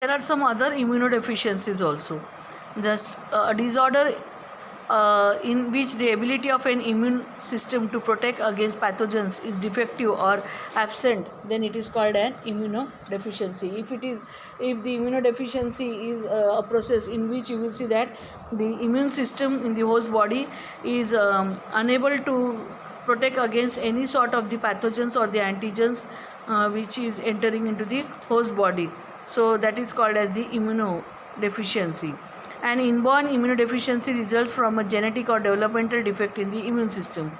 There are some other immunodeficiencies also. Just a disorder in which the ability of an immune system to protect against pathogens is defective or absent, then it is called an immunodeficiency. If the immunodeficiency is a process in which you will see that the immune system in the host body is unable to protect against any sort of the pathogens or the antigens which is entering into the host body. So that is called as the immunodeficiency. An inborn immunodeficiency results from a genetic or developmental defect in the immune system.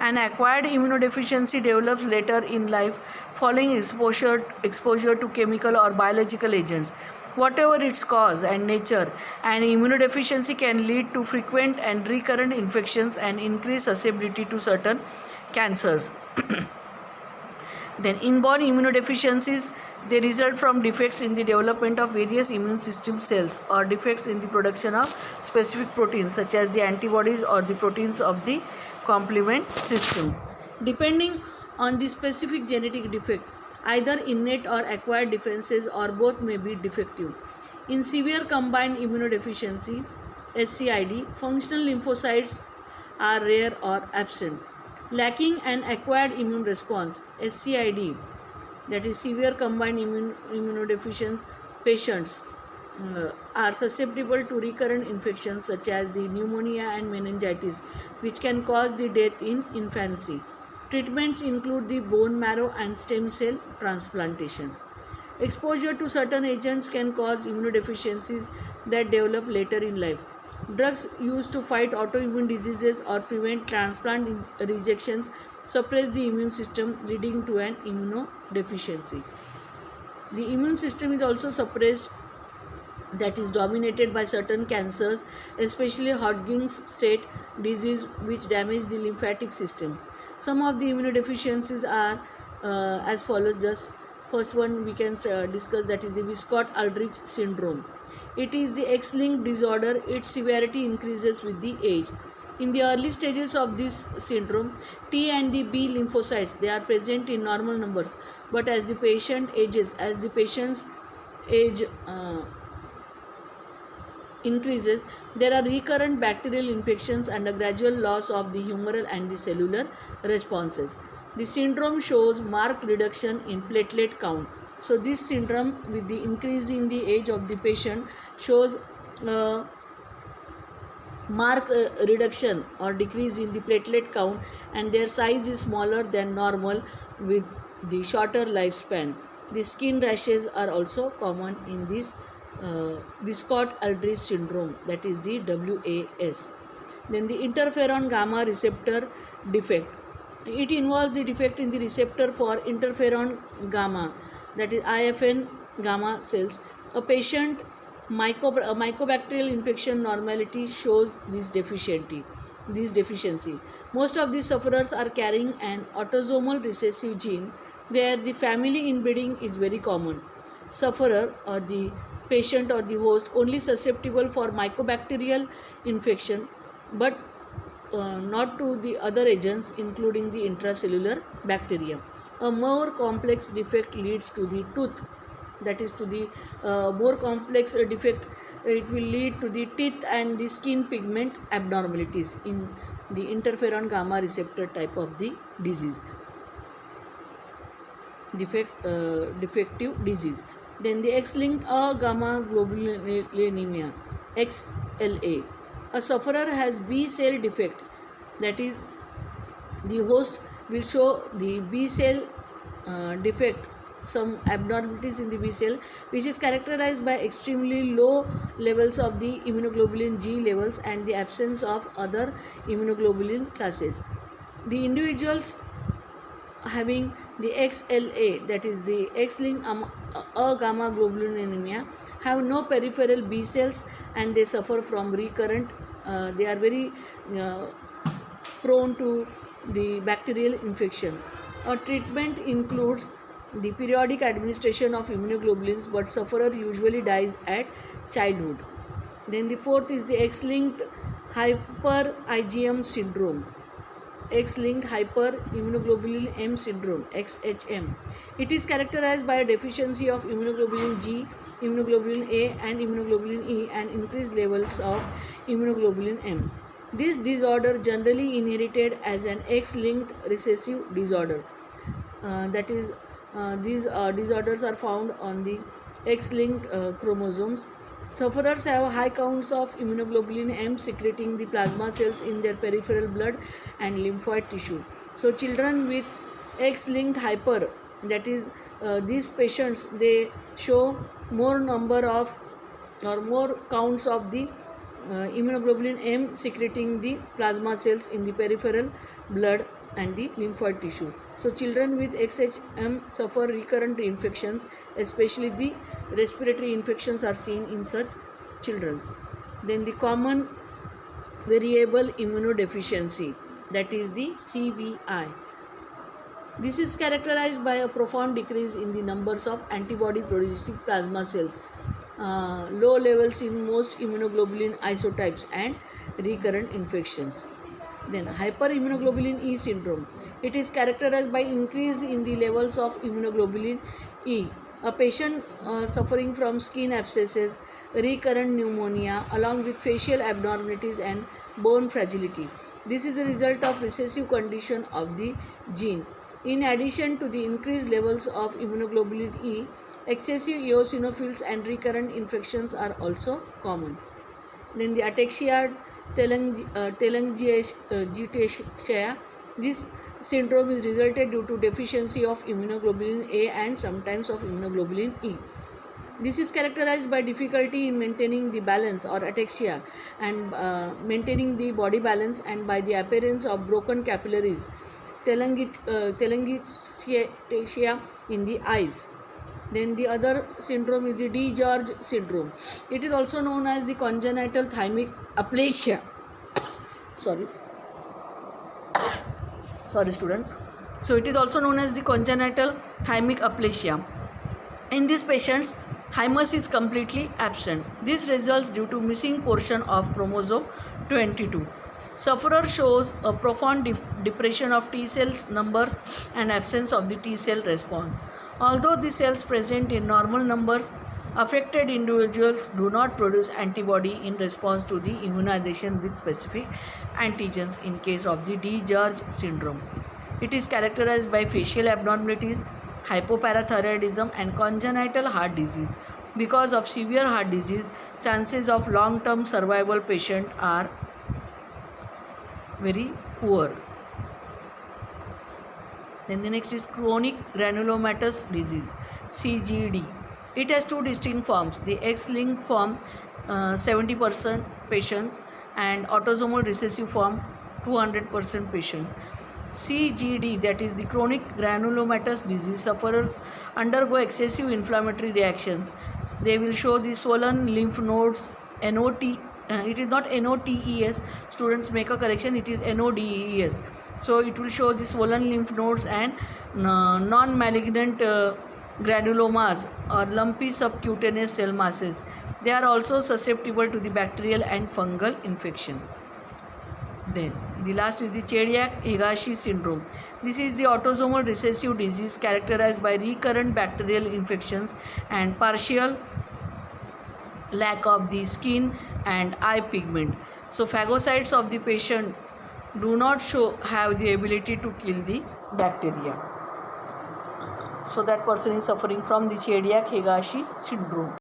An acquired immunodeficiency develops later in life following exposure to chemical or biological agents. Whatever its cause and nature, an immunodeficiency can lead to frequent and recurrent infections and increased susceptibility to certain cancers. Then inborn immunodeficiencies, they result from defects in the development of various immune system cells or defects in the production of specific proteins such as the antibodies or the proteins of the complement system. Depending on the specific genetic defect, either innate or acquired defenses or both may be defective. In severe combined immunodeficiency (SCID), functional lymphocytes are rare or absent. Lacking an acquired immune response (SCID), that is severe combined immunodeficiency patients are susceptible to recurrent infections such as the pneumonia and meningitis, which can cause the death in infancy. Treatments include the bone marrow and stem cell transplantation. Exposure to certain agents can cause immunodeficiencies that develop later in life. Drugs used to fight autoimmune diseases or prevent transplant rejections suppress the immune system, leading to an immunodeficiency. The immune system is also suppressed, that is dominated by certain cancers, especially Hodgkin's state disease, which damage the lymphatic system. Some of the immunodeficiencies are as follows. Just first one we can discuss, that is the Wiskott-Aldrich syndrome. It is the X-linked disorder. Its severity increases with the age. In the early stages of this syndrome, T and the B lymphocytes, they are present in normal numbers, but as the patient ages, as the patient's age increases, there are recurrent bacterial infections and a gradual loss of the humoral and the cellular responses. The syndrome shows marked reduction in platelet count. So this syndrome, with the increase in the age of the patient, shows marked reduction or decrease in the platelet count, and their size is smaller than normal with the shorter lifespan. The skin rashes are also common in this Wiskott-Aldrich syndrome, that is the WAS. Then the interferon gamma receptor defect. It involves the defect in the receptor for interferon gamma, that is IFN gamma cells. A patient mycobacterial infection normality shows this deficiency. Most of these sufferers are carrying an autosomal recessive gene where the family inbreeding is very common. Sufferer or the patient or the host only susceptible for mycobacterial infection, but not to the other agents including the intracellular bacteria. A more complex defect leads to the tooth, that is to the more complex defect, it will lead to the teeth and the skin pigment abnormalities in the interferon gamma receptor type of the disease, defective disease. Then the X-linked gamma globulinemia, XLA. A sufferer has B cell defect, that is the host will show the B cell defect, some abnormalities in the B cell, which is characterized by extremely low levels of the immunoglobulin G levels and the absence of other immunoglobulin classes. The individuals having the XLA, that is the X-linked gamma globulinemia, have no peripheral B cells and they suffer from recurrent, they are very prone to the bacterial infection. Our treatment includes the periodic administration of immunoglobulins, but sufferer usually dies at childhood. Then the fourth is the X-linked hyper IgM syndrome, X-linked hyperimmunoglobulin M syndrome, XHM. It is characterized by a deficiency of immunoglobulin G immunoglobulin A and immunoglobulin E, and increased levels of immunoglobulin M. This disorder generally inherited as an X-linked recessive disorder. That is, these disorders are found on the X-linked chromosomes. Sufferers have high counts of immunoglobulin M secreting the plasma cells in their peripheral blood and lymphoid tissue. So children with X-linked hyper, that is, these patients, they show more number of or more counts of the immunoglobulin M secreting the plasma cells in the peripheral blood and the lymphoid tissue. So children with XHM suffer recurrent infections, especially the respiratory infections are seen in such children. Then the common variable immunodeficiency, that is the CVI. This is characterized by a profound decrease in the numbers of antibody producing plasma cells, low levels in most immunoglobulin isotypes, and recurrent infections. Then hyperimmunoglobulin E syndrome. It is characterized by increase in the levels of immunoglobulin E. A patient suffering from skin abscesses, recurrent pneumonia, along with facial abnormalities and bone fragility. This is a result of recessive condition of the gene. In addition to the increased levels of immunoglobulin E, excessive eosinophils and recurrent infections are also common. Then the ataxia telangiectasia. This syndrome is resulted due to deficiency of immunoglobulin A and sometimes of immunoglobulin E. This is characterized by difficulty in maintaining the balance or ataxia and maintaining the body balance, and by the appearance of broken capillaries, telangiectasia, in the eyes. Then the other syndrome is the DiGeorge syndrome. It is also known as the congenital thymic aplasia. Sorry student. So it is also known as the congenital thymic aplasia. In these patients, thymus is completely absent. This results due to missing portion of chromosome 22. Sufferer shows a profound depression of T cells numbers and absence of the T cell response. Although the cells present in normal numbers, affected individuals do not produce antibody in response to the immunization with specific antigens in case of the DiGeorge syndrome. It is characterized by facial abnormalities, hypoparathyroidism, and congenital heart disease. Because of severe heart disease, chances of long-term survival patient are very poor. Then the next is chronic granulomatous disease, CGD. It has two distinct forms: the X-linked form, 70% patients, and autosomal recessive form, 200% patients. CGD, that is the chronic granulomatous disease, sufferers undergo excessive inflammatory reactions. They will show the swollen lymph nodes, it is not NOTES, students make a correction, it is NODES. So it will show the swollen lymph nodes and non-malignant granulomas or lumpy subcutaneous cell masses. They are also susceptible to the bacterial and fungal infection. Then the last is the Chediak-Higashi syndrome. This is the autosomal recessive disease characterized by recurrent bacterial infections and partial lack of the skin and eye pigment. So phagocytes of the patient do not have the ability to kill the bacteria. So that person is suffering from the Chediak-Higashi syndrome.